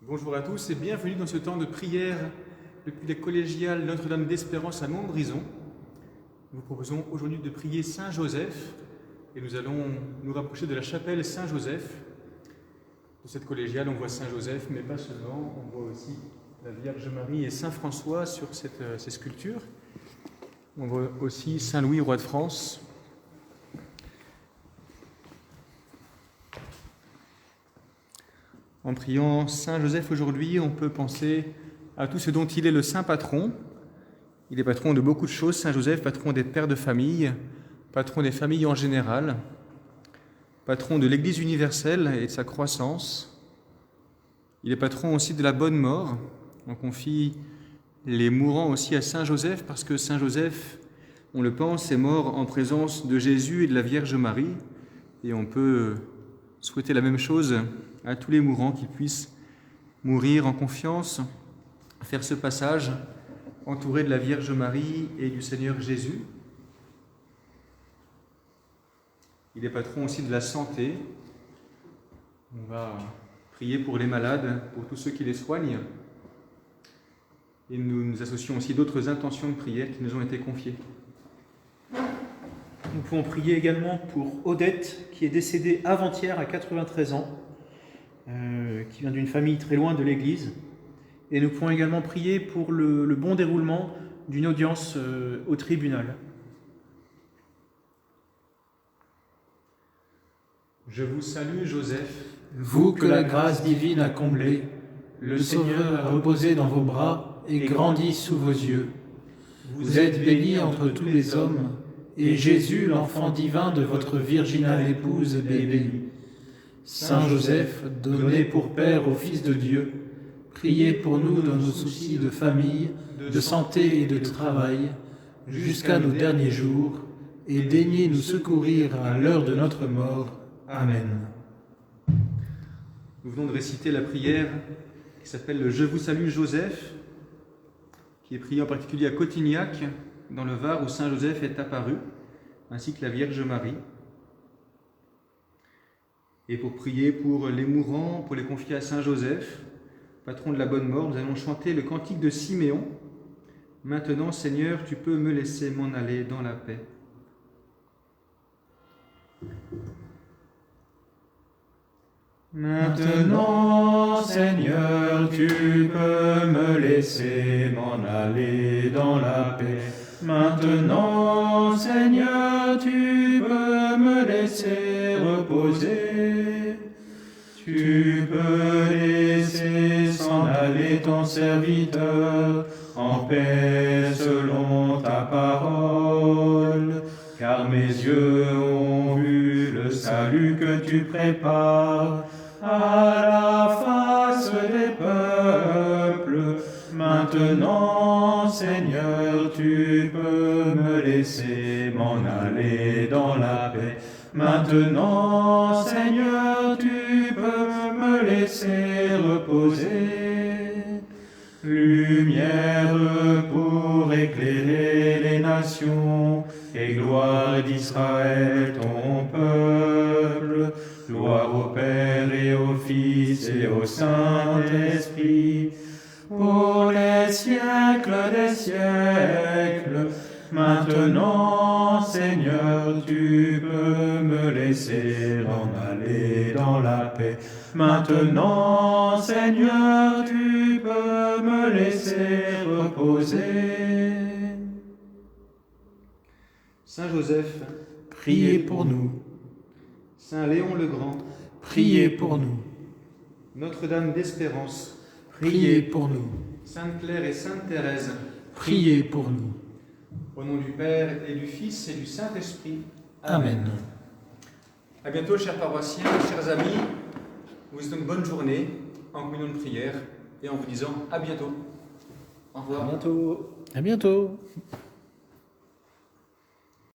Bonjour à tous et bienvenue dans ce temps de prière depuis la collégiale Notre-Dame d'Espérance à Montbrison. Nous vous proposons aujourd'hui de prier Saint Joseph et nous allons nous rapprocher de la chapelle Saint-Joseph. De cette collégiale, on voit Saint Joseph, mais pas seulement, on voit aussi la Vierge Marie et Saint François sur ces sculptures. On voit aussi Saint Louis, roi de France. En priant Saint Joseph aujourd'hui, on peut penser à tout ce dont il est le saint patron. Il est patron de beaucoup de choses, Saint Joseph, patron des pères de famille, patron des familles en général, patron de l'Église universelle et de sa croissance. Il est patron aussi de la bonne mort. On confie les mourants aussi à Saint Joseph parce que Saint Joseph, on le pense, est mort en présence de Jésus et de la Vierge Marie. Et on peut souhaiter la même chose à tous les mourants qui puissent mourir en confiance, faire ce passage entouré de la Vierge Marie et du Seigneur Jésus. Il est patron aussi de la santé. On va prier pour les malades, pour tous ceux qui les soignent. Et nous associons aussi d'autres intentions de prière qui nous ont été confiées. Nous pouvons prier également pour Odette, qui est décédée avant-hier à 93 ans, qui vient d'une famille très loin de l'Église. Et nous pouvons également prier pour le bon déroulement d'une audience au tribunal. Je vous salue, Joseph. Vous que la grâce divine a comblé, le Seigneur a reposé dans vos bras et grandi sous vos yeux. Vous êtes bénie entre tous les hommes, et Jésus, l'enfant divin de votre virginale épouse, est béni. Saint Joseph, donné pour Père au Fils de Dieu, priez pour nous dans nos soucis de famille, de santé et de travail, jusqu'à nos derniers jours, et daignez nous secourir à l'heure de notre mort. Amen. Nous venons de réciter la prière qui s'appelle le « Je vous salue Joseph », qui est priée en particulier à Cotignac, dans le Var, où Saint Joseph est apparu, ainsi que la Vierge Marie. Et pour prier pour les mourants, pour les confier à Saint Joseph, patron de la bonne mort, nous allons chanter le cantique de Siméon. « Maintenant, Seigneur, tu peux me laisser m'en aller dans la paix. » Maintenant, Seigneur, tu peux me laisser m'en aller dans la paix. Maintenant, Seigneur, tu peux me laisser reposer. Tu peux laisser s'en aller ton serviteur en paix selon ta parole. Car mes yeux ont vu le salut que tu prépares à la face des peuples. Maintenant, Seigneur, tu peux me laisser m'en aller dans la paix. Maintenant, Seigneur, tu peux me laisser reposer. Lumière pour éclairer les nations, et gloire d'Israël ton peuple. Gloire au Père et au Fils et au Saint-Esprit, pour les siècles des siècles. Maintenant, Seigneur, tu peux me laisser m'en aller dans la paix. Maintenant, Seigneur, tu peux me laisser reposer. Saint Joseph, Priez pour nous. Saint Léon le Grand, Priez pour nous. Notre-Dame d'Espérance, Priez pour nous. Sainte Claire et Sainte Thérèse, Priez pour nous. au nom du Père et du Fils et du Saint-Esprit. Amen. À bientôt, chers paroissiens, chers amis. Nous vous souhaitons une bonne journée en communion de prière et en vous disant à bientôt. Au revoir. À bientôt. À bientôt.